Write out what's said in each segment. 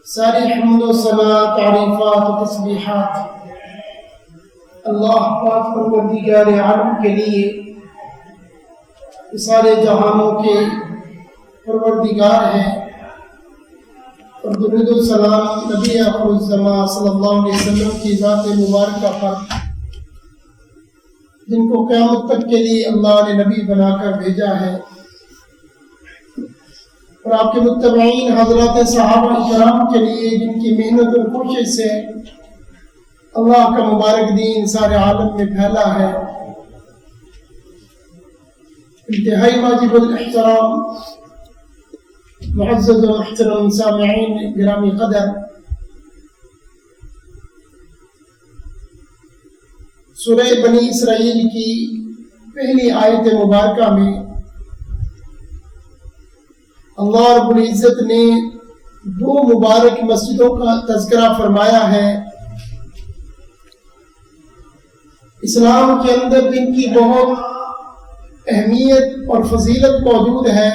ساری حمد و ثنا تعریفات و تسبیحات اللہ پاک پروردگار عالم کے لیے، سارے جہانوں کے پروردگار ہیں، اور درود و سلام نبی آخر الزمان صلی اللہ علیہ وسلم کی ذات مبارکہ پر، جن کو قیامت تک کے لیے اللہ نے نبی بنا کر بھیجا ہے، اور آپ کے متبعین حضرات صحابہ کرام کے لیے جن کی محنت اور کوشش سے اللہ کا مبارک دین سارے عالم میں پھیلا ہے۔ انتہائی واجب الاحترام معزز و محترم سامعین گرامی قدر، سورہ بنی اسرائیل کی پہلی آیت مبارکہ میں اللہ رب العزت نے دو مبارک مسجدوں کا تذکرہ فرمایا ہے، اسلام کے اندر جن کی بہت اہمیت اور فضیلت موجود ہے۔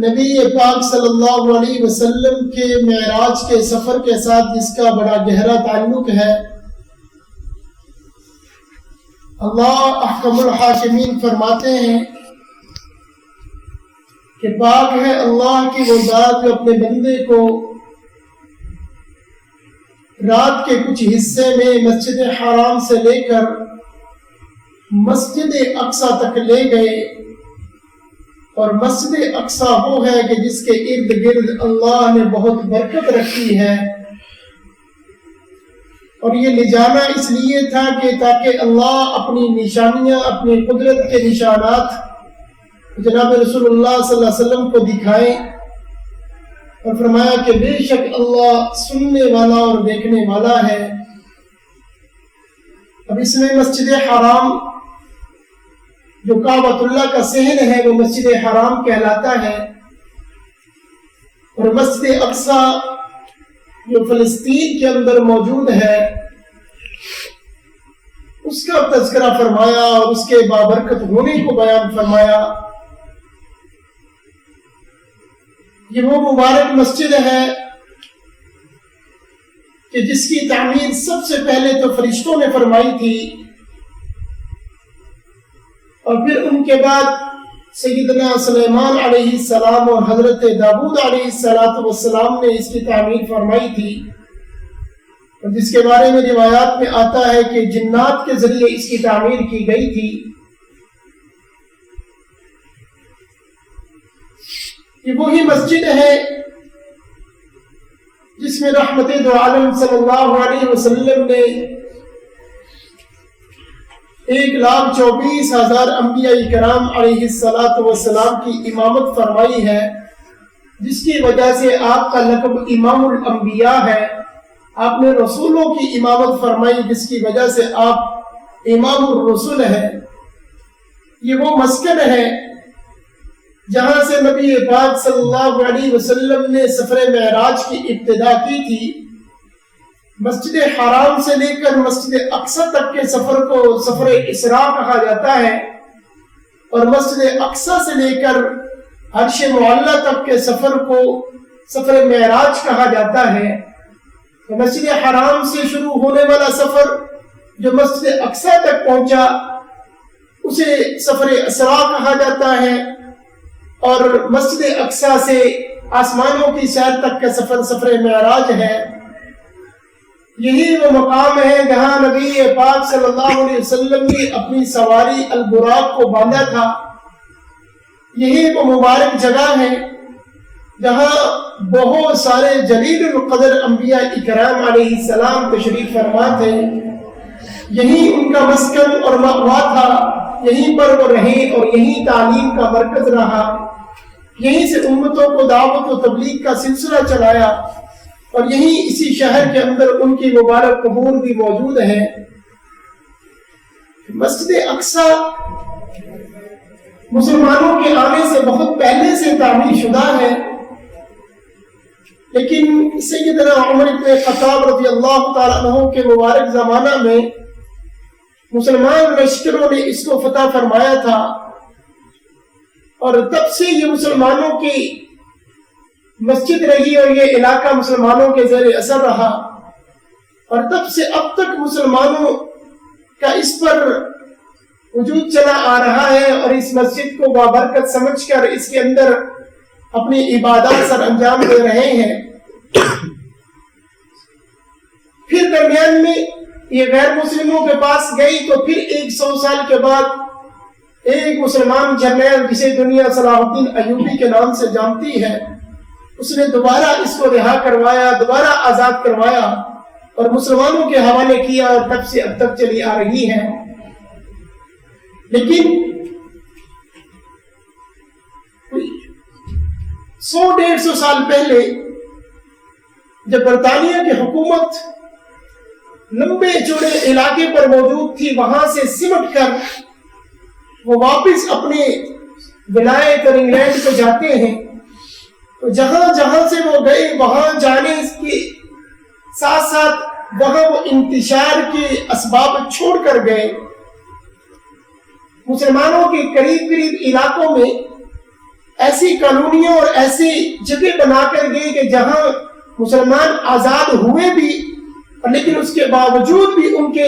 نبی پاک صلی اللہ علیہ وسلم کے معراج کے سفر کے ساتھ جس کا بڑا گہرا تعلق ہے۔ اللہ احکم الحاکمین فرماتے ہیں کہ پاک ہے اللہ کی وہ ذات جو اپنے بندے کو رات کے کچھ حصے میں مسجد حرام سے لے کر مسجد اقصی تک لے گئے، اور مسجد اقصی وہ ہے کہ جس کے ارد گرد اللہ نے بہت برکت رکھی ہے، اور یہ لے جانا اس لیے تھا کہ تاکہ اللہ اپنی نشانیاں، اپنی قدرت کے نشانات جناب رسول اللہ صلی اللہ علیہ وسلم کو دکھائیں، اور فرمایا کہ بے شک اللہ سننے والا اور دیکھنے والا ہے۔ اب اس میں مسجد حرام جو کعبۃ اللہ کا صحن ہے وہ مسجد حرام کہلاتا ہے، اور مسجد اقصی جو فلسطین کے اندر موجود ہے اس کا تذکرہ فرمایا اور اس کے بابرکت ہونے کو بیان فرمایا۔ یہ وہ مبارک مسجد ہے کہ جس کی تعمیر سب سے پہلے تو فرشتوں نے فرمائی تھی، اور پھر ان کے بعد سیدنا سلیمان علیہ السلام اور حضرت داؤد علیہ السلام نے اس کی تعمیر فرمائی تھی، اور جس کے بارے میں روایات میں آتا ہے کہ جنات کے ذریعے اس کی تعمیر کی گئی تھی۔ یہ وہی مسجد ہے جس میں رحمت دو عالم صلی اللہ علیہ وسلم نے 1,24,000 انبیاء کرام علیہ السلام کی امامت فرمائی ہے، جس کی وجہ سے آپ کا لقب امام الانبیاء ہے۔ آپ نے رسولوں کی امامت فرمائی جس کی وجہ سے آپ امام الرسل ہیں۔ یہ وہ مسکن ہے جہاں سے نبی پاک صلی اللہ علیہ وسلم نے سفر معراج کی ابتدا کی تھی۔ مسجد حرام سے لے کر مسجد اقصی تک کے سفر کو سفر اسراء کہا جاتا ہے، اور مسجد اقصی سے لے کر عرش معلی تک کے سفر کو سفر معراج کہا جاتا ہے۔ مسجد حرام سے شروع ہونے والا سفر جو مسجد اقصی تک پہنچا اسے سفر اسراء کہا جاتا ہے، اور مسجد اقصی سے آسمانوں کی سیر تک کا سفر سفر معراج ہے۔ یہی وہ مقام ہے جہاں نبی پاک صلی اللہ علیہ وسلم نے اپنی سواری البراق کو باندھا تھا۔ یہی وہ مبارک جگہ ہے جہاں بہت سارے جلیل القدر انبیاء اکرام علیہ السلام تشریف فرما تھے۔ یہی ان کا مسکن اور مأوا تھا، یہیں پر وہ رہے اور یہیں تعلیم کا مرکز رہا، یہیں سے امتوں کو دعوت و تبلیغ کا سلسلہ چلایا، اور یہیں اسی شہر کے اندر ان کی مبارک قبور بھی موجود ہے۔ مسجد اقصی مسلمانوں کے آنے سے بہت پہلے سے تعمیر شدہ ہے، لیکن سیدنا عمر بن خطاب رضی اللہ تعالیٰ عنہ کے مبارک زمانہ میں مسلمان لشکروں نے اس کو فتح فرمایا تھا، اور تب سے یہ مسلمانوں کی مسجد رہی اور یہ علاقہ مسلمانوں کے زیر اثر رہا، اور تب سے اب تک مسلمانوں کا اس پر وجود چلا آ رہا ہے، اور اس مسجد کو بابرکت سمجھ کر اس کے اندر اپنی عبادات سر انجام دے رہے ہیں۔ پھر درمیان میں یہ غیر مسلموں کے پاس گئی تو پھر 100 سال کے بعد ایک مسلمان جرنیل جسے دنیا صلاح الدین ایوبی کے نام سے جانتی ہے، اس نے دوبارہ اس کو رہا کروایا، دوبارہ آزاد کروایا اور مسلمانوں کے حوالے کیا، اور تب سے اب تک چلی آ رہی ہے۔ لیکن 100-150 سال پہلے جب برطانیہ کی حکومت لمبے چوڑے علاقے پر موجود تھی، وہاں سے سمٹ کر وہ واپس اپنے ولایت اور انگلینڈ کو جاتے ہیں، تو جہاں جہاں سے وہ گئے وہاں جانے کے ساتھ ساتھ وہاں وہ انتشار کے اسباب چھوڑ کر گئے۔ مسلمانوں کے قریب علاقوں میں ایسی کالونیاں اور ایسی جگہ بنا کر گئے کہ جہاں مسلمان آزاد ہوئے بھی، لیکن اس کے باوجود بھی ان کے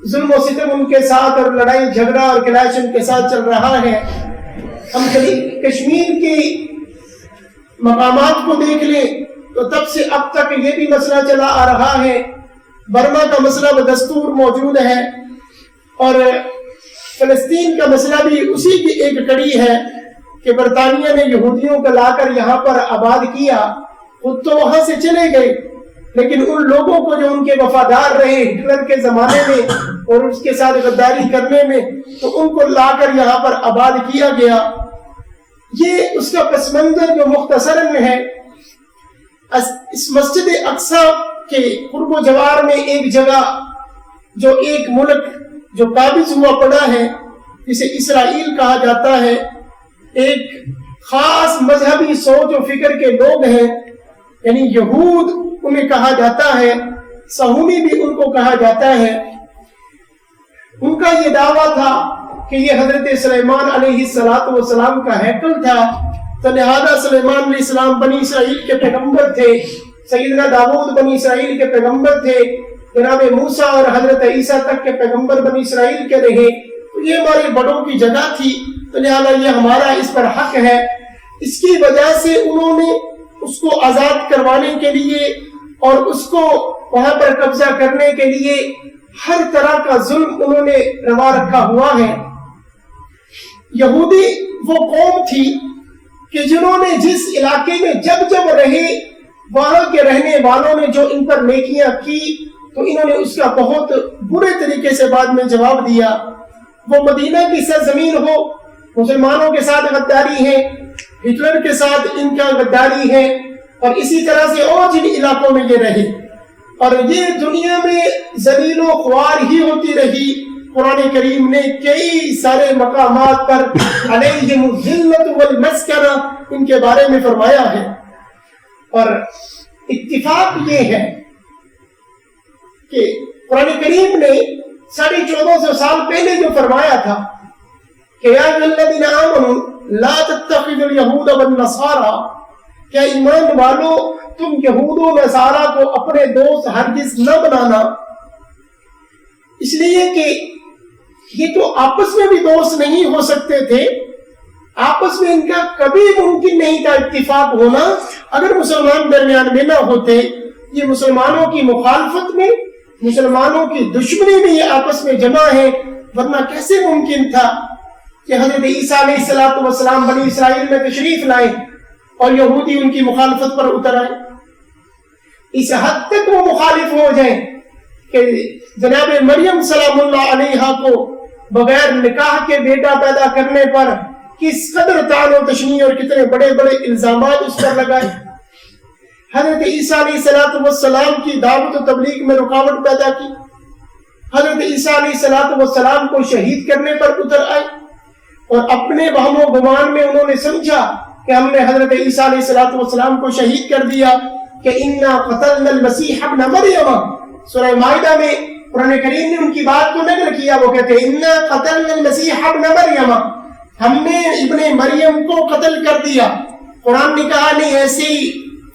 ظلم و ستم ان کے ساتھ اور لڑائی جھگڑا اور کلیش ان کے ساتھ چل رہا ہے۔ ہم کشمیر کے مقامات کو دیکھ لیں تو تب سے اب تک یہ بھی مسئلہ چلا آ رہا ہے، برما کا مسئلہ بدستور موجود ہے، اور فلسطین کا مسئلہ بھی اسی کی ایک کڑی ہے کہ برطانیہ نے یہودیوں کو لا کر یہاں پر آباد کیا، خود تو وہاں سے چلے گئے، لیکن ان لوگوں کو جو ان کے وفادار رہے ہٹلر کے زمانے میں اور اس کے ساتھ غداری کرنے میں، تو ان کو لا کر یہاں پر آباد کیا گیا۔ یہ اس کا پس منظر جو مختصر میں ہے۔ اس مسجد اقصی کے قرب و جوار میں ایک جگہ جو ایک ملک جو قابض ہوا پڑا ہے جسے اسرائیل کہا جاتا ہے، ایک خاص مذہبی سوچ و فکر کے لوگ ہیں، یعنی یہود انہیں کہا جاتا ہے، صہیونی بھی ان کو کہا جاتا ہے۔ ان کا یہ دعویٰ تھا کہ یہ حضرت سلیمان علیہ السلام کا ہیکل تھا، تو لہذا سلیمان علیہ السلام بنی اسرائیل کے پیغمبر تھے، سیدنا داؤد بنی اسرائیل کے پیغمبر تھے، جناب موسیٰ اور حضرت عیسیٰ تک کے پیغمبر بنی اسرائیل کے رہے، تو یہ ہمارے بڑوں کی جگہ تھی، تو لہذا یہ ہمارا اس پر حق ہے۔ اس کی وجہ سے انہوں نے اس کو آزاد کروانے کے لیے اور اس کو وہاں پر قبضہ کرنے کے لیے ہر طرح کا ظلم انہوں نے روا رکھا ہوا ہے۔ یہودی وہ قوم تھی کہ جنہوں نے جس علاقے میں جب جب رہے وہاں کے رہنے والوں نے جو ان پر نیکیاں کی تو انہوں نے اس کا بہت برے طریقے سے بعد میں جواب دیا۔ وہ مدینہ کی سرزمین ہو، مسلمانوں کے ساتھ غداری ہے، ہٹلر کے ساتھ ان کا غداری ہے، اور اسی طرح سے اور جن علاقوں میں یہ رہے، اور یہ دنیا میں ذلیل و خوار ہی ہوتی رہی۔ قرآن کریم نے کئی سارے مقامات پر علیہم الذلۃ والمسکنہ ان کے بارے میں فرمایا ہے، اور اتفاق یہ ہے کہ قرآن کریم نے 1450 سال پہلے جو فرمایا تھا کہ یا الذین آمنوا لا تتخذوا اليہود والنصارى، کیا ایمان والو تم یہود و نصارہ کو اپنے دوست ہرگز نہ بنانا، اس لیے کہ یہ تو آپس میں بھی دوست نہیں ہو سکتے تھے، آپس میں ان کا کبھی ممکن نہیں تھا اتفاق ہونا اگر مسلمان درمیان میں نہ ہوتے۔ یہ مسلمانوں کی مخالفت میں، مسلمانوں کی دشمنی میں یہ آپس میں جمع ہے، ورنہ کیسے ممکن تھا کہ حضرت عیسیٰ علیہ السلام بنی اسرائیل میں تشریف لائیں اور یہودی ان کی مخالفت پر اتر آئے؟ اس حد تک وہ مخالف ہو جائیں کہ جناب مریم سلام اللہ علیہا کو بغیر نکاح کے بیٹا پیدا کرنے پر کس قدر طعن و تشنیع اور کتنے بڑے بڑے الزامات اس پر لگائے۔ حضرت عیسیٰ علیہ السلام کی دعوت و تبلیغ میں رکاوٹ پیدا کی، حضرت عیسیٰ علیہ السلام کو شہید کرنے پر اتر آئے، اور اپنے وہم و گمان میں انہوں نے سمجھا کہ ہم نے حضرت عیسیٰ علیہ السلام کو شہید کر دیا کہ اِنَّا قَتَلْنَا الْمَسِيحَ ابْنَ مَرْيَمَ۔ سورہ مائدہ میں قرآن کریم نے ان کی بات کو نقل کیا، وہ کہتے ہیں اِنَّا قَتَلْنَا الْمَسِيحَ ابْنَ مَرْيَمَ، ہم نے ابن مریم کو قتل کر دیا۔ قرآن نے کہا نہیں، ایسی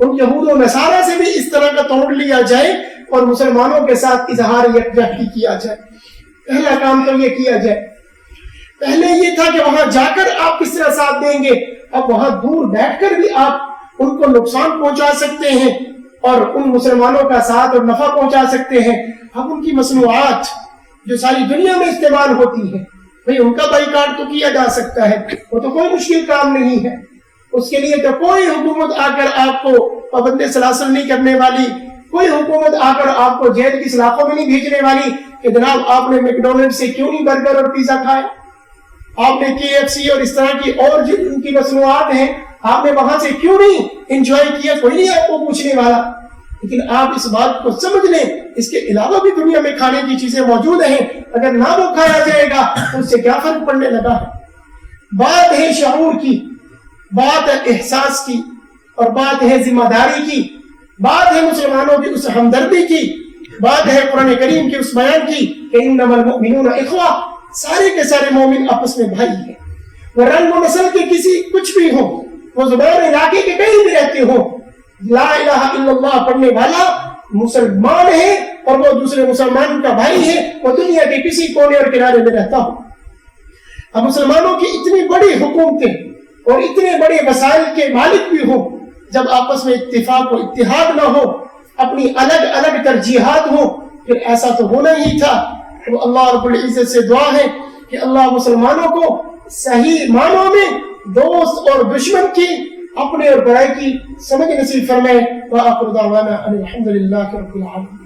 ان یہود و نصارہ سے بھی اس طرح کا توڑ لیا جائے اور مسلمانوں کے ساتھ اظہار یکجہتی کیا جائے۔ پہلا کام تو یہ کیا جائے۔ پہلے یہ تھا کہ وہاں جا کر آپ کس طرح ساتھ دیں گے، اب وہاں دور بیٹھ کر بھی آپ ان کو نقصان پہنچا سکتے ہیں اور ان مسلمانوں کا ساتھ اور نفع پہنچا سکتے ہیں۔ اب ان کی مصنوعات جو ساری دنیا میں استعمال ہوتی ہے، بھئی ان کا بائیکاٹ تو کیا جا سکتا ہے، وہ تو کوئی مشکل کام نہیں ہے۔ اس کے لیے تو کوئی حکومت آ کر آپ کو پابند سلاسل نہیں کرنے والی، کوئی حکومت آ کر آپ کو جیل کی سلاخوں میں نہیں بھیجنے والی کہ جناب آپ نے میکڈونلڈ سے کیوں نہیں برگر اور پیزا کھایا، آپ نے KFC اور اس طرح کی اور جن کی مصنوعات ہیں آپ نے وہاں سے کیوں نہیں انجوائے کیا، کوئی نہیں آپ کو پوچھنے والا۔ لیکن آپ اس بات کو سمجھ لیں اس کے علاوہ بھی دنیا میں کھانے کی چیزیں موجود ہیں، اگر نہ وہ کھایا جائے گا تو اس سے کیا فرق پڑنے لگا ہے۔ بات ہے شعور کی، بات ہے احساس کی، اور بات ہے ذمہ داری کی، بات ہے مسلمانوں کی اس ہمدردی کی، بات ہے قرآن کریم کے اس بیان کی کہ انما المؤمنون اخوہ، سارے کے سارے مومن آپس میں بھائی ہیں۔ وہ رنگ و نسل کے کسی کچھ بھی ہو، وہ زبان علاقے کے کہیں بھی رہتے ہو، لا الہ الا اللہ پڑھنے والا مسلمان ہے اور وہ دوسرے مسلمان کا بھائی ہے، وہ دنیا کے کسی کونے اور کنارے میں رہتا ہو۔ اب مسلمانوں کی اتنی بڑی حکومتیں اور اتنے بڑے وسائل کے مالک بھی ہوں، جب آپس میں اتفاق و اتحاد نہ ہو، اپنی الگ الگ ترجیحات ہوں، پھر ایسا تو ہونا ہی تھا۔ تو اللہ رب العزت سے دعا ہے کہ اللہ مسلمانوں کو صحیح معنوں میں دوست اور دشمن کی، اپنے اور برائی کی سمجھ نصیب فرمائے۔ وآخر دعوانا ان الحمد للہ رب العالمین۔